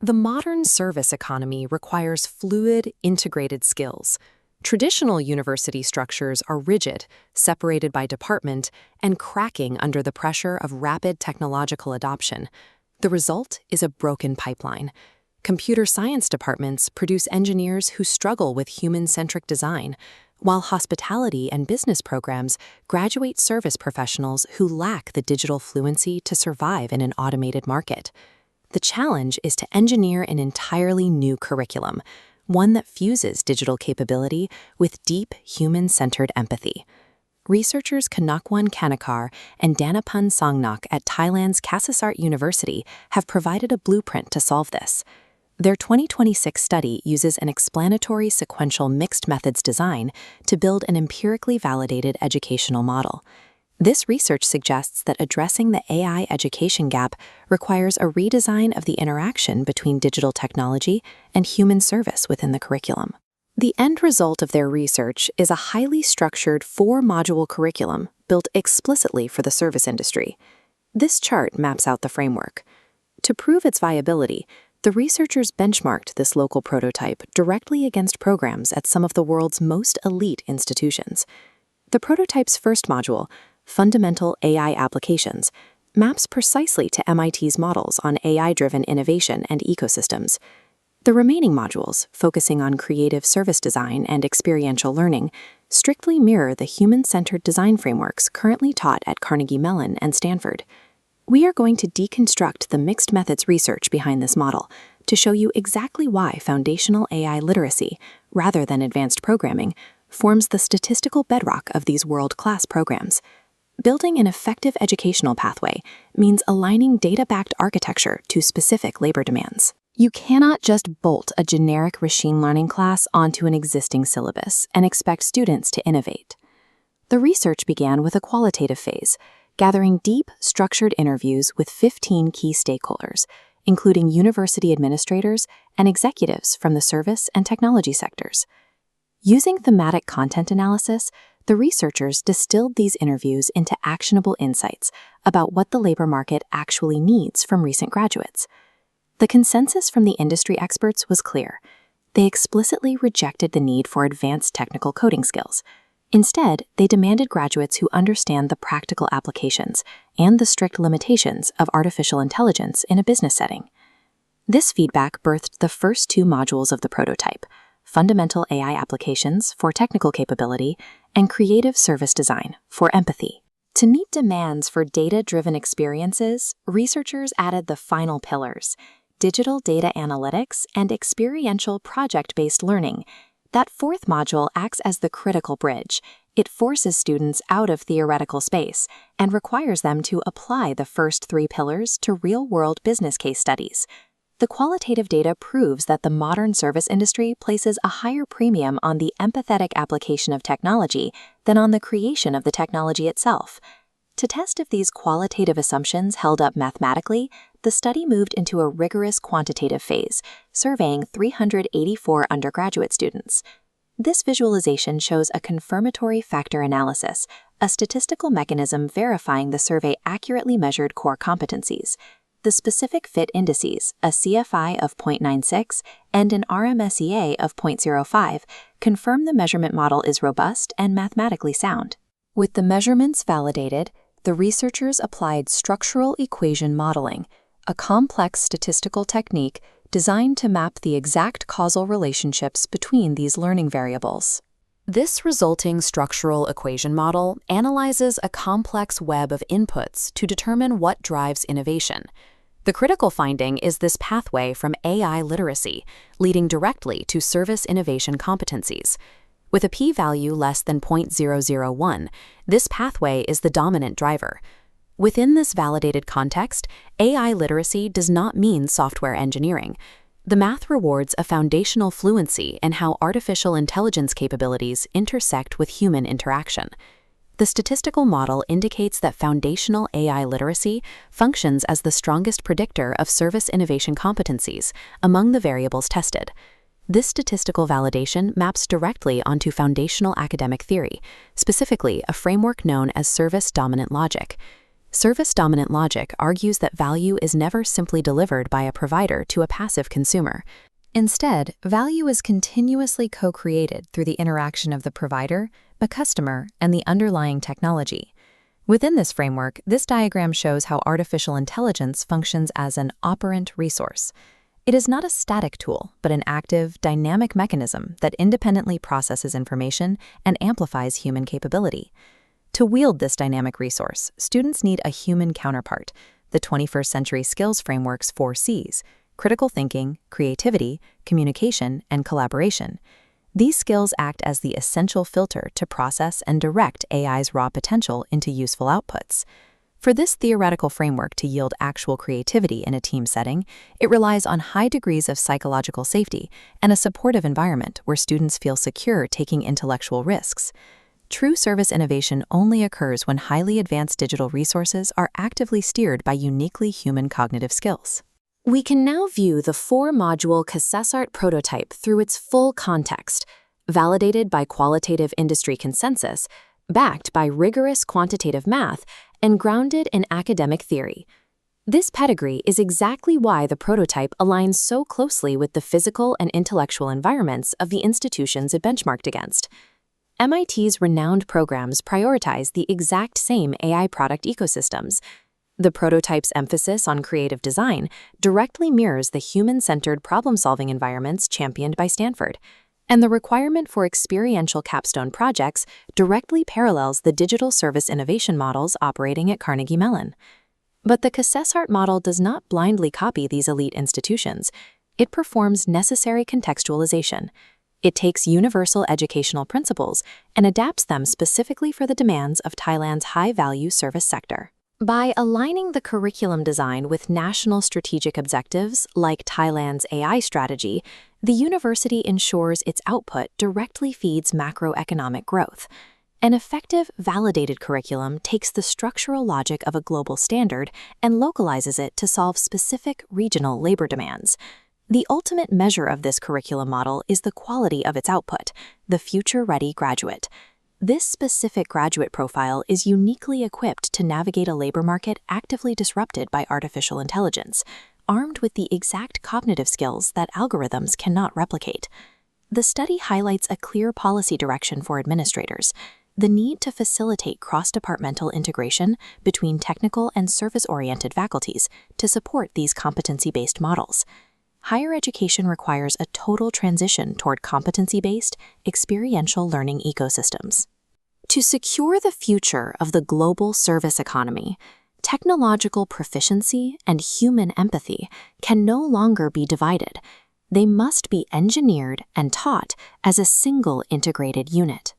The modern service economy requires fluid, integrated skills. Traditional university structures are rigid, separated by department, and cracking under the pressure of rapid technological adoption. The result is a broken pipeline. Computer science departments produce engineers who struggle with human-centric design, while hospitality and business programs graduate service professionals who lack the digital fluency to survive in an automated market. The challenge is to engineer an entirely new curriculum, one that fuses digital capability with deep human-centered empathy. Researchers Kanakwan Kanakar and Danapan Songnok at Thailand's Kasasart University have provided a blueprint to solve this. Their 2026 study uses an explanatory sequential mixed methods design to build an empirically validated educational model. This research suggests that addressing the AI education gap requires a redesign of the interaction between digital technology and human service within the curriculum. The end result of their research is a highly structured 4-module curriculum built explicitly for the service industry. This chart maps out the framework. To prove its viability, the researchers benchmarked this local prototype directly against programs at some of the world's most elite institutions. The prototype's first module, Fundamental AI Applications, maps precisely to MIT's models on AI-driven innovation and ecosystems. The remaining modules, focusing on creative service design and experiential learning, strictly mirror the human-centered design frameworks currently taught at Carnegie Mellon and Stanford. We are going to deconstruct the mixed methods research behind this model to show you exactly why foundational AI literacy, rather than advanced programming, forms the statistical bedrock of these world-class programs. Building an effective educational pathway means aligning data-backed architecture to specific labor demands. You cannot just bolt a generic machine learning class onto an existing syllabus and expect students to innovate. The research began with a qualitative phase, gathering deep, structured interviews with 15 key stakeholders, including university administrators and executives from the service and technology sectors. Using thematic content analysis, the researchers distilled these interviews into actionable insights about what the labor market actually needs from recent graduates. The consensus from the industry experts was clear. They explicitly rejected the need for advanced technical coding skills. Instead, they demanded graduates who understand the practical applications and the strict limitations of artificial intelligence in a business setting. This feedback birthed the first 2 modules of the prototype, Fundamental AI Applications for Technical Capability and Creative Service Design for Empathy. To meet demands for data-driven experiences, researchers added the final pillars, digital data analytics and experiential project-based learning. That 4th module acts as the critical bridge. It forces students out of theoretical space and requires them to apply the first 3 pillars to real-world business case studies. The qualitative data proves that the modern service industry places a higher premium on the empathetic application of technology than on the creation of the technology itself. To test if these qualitative assumptions held up mathematically, the study moved into a rigorous quantitative phase, surveying 384 undergraduate students. This visualization shows a confirmatory factor analysis, a statistical mechanism verifying the survey accurately measured core competencies. The specific fit indices, a CFI of 0.96 and an RMSEA of 0.05, confirm the measurement model is robust and mathematically sound. With the measurements validated, the researchers applied structural equation modeling, a complex statistical technique designed to map the exact causal relationships between these learning variables. This resulting structural equation model analyzes a complex web of inputs to determine what drives innovation. The critical finding is this pathway from AI literacy, leading directly to service innovation competencies. With a p-value less than 0.001, this pathway is the dominant driver. Within this validated context, AI literacy does not mean software engineering. The math rewards a foundational fluency in how artificial intelligence capabilities intersect with human interaction. The statistical model indicates that foundational AI literacy functions as the strongest predictor of service innovation competencies among the variables tested. This statistical validation maps directly onto foundational academic theory, specifically a framework known as service dominant logic. Service-dominant logic argues that value is never simply delivered by a provider to a passive consumer. Instead, value is continuously co-created through the interaction of the provider, the customer, and the underlying technology. Within this framework, this diagram shows how artificial intelligence functions as an operant resource. It is not a static tool, but an active, dynamic mechanism that independently processes information and amplifies human capability. To wield this dynamic resource, students need a human counterpart, the 21st Century Skills Framework's 4 C's: critical thinking, creativity, communication, and collaboration. These skills act as the essential filter to process and direct AI's raw potential into useful outputs. For this theoretical framework to yield actual creativity in a team setting, it relies on high degrees of psychological safety and a supportive environment where students feel secure taking intellectual risks. True service innovation only occurs when highly advanced digital resources are actively steered by uniquely human cognitive skills. We can now view the 4-module CASESART prototype through its full context, validated by qualitative industry consensus, backed by rigorous quantitative math, and grounded in academic theory. This pedigree is exactly why the prototype aligns so closely with the physical and intellectual environments of the institutions it benchmarked against. MIT's renowned programs prioritize the exact same AI product ecosystems. The prototype's emphasis on creative design directly mirrors the human-centered problem-solving environments championed by Stanford, and the requirement for experiential capstone projects directly parallels the digital service innovation models operating at Carnegie Mellon. But the CASESART model does not blindly copy these elite institutions. It performs necessary contextualization. It takes universal educational principles and adapts them specifically for the demands of Thailand's high-value service sector. By aligning the curriculum design with national strategic objectives like Thailand's AI strategy, the university ensures its output directly feeds macroeconomic growth. An effective, validated curriculum takes the structural logic of a global standard and localizes it to solve specific regional labor demands. The ultimate measure of this curriculum model is the quality of its output, the future-ready graduate. This specific graduate profile is uniquely equipped to navigate a labor market actively disrupted by artificial intelligence, armed with the exact cognitive skills that algorithms cannot replicate. The study highlights a clear policy direction for administrators: the need to facilitate cross-departmental integration between technical and service-oriented faculties to support these competency-based models. Higher education requires a total transition toward competency-based, experiential learning ecosystems. To secure the future of the global service economy, technological proficiency and human empathy can no longer be divided. They must be engineered and taught as a single integrated unit.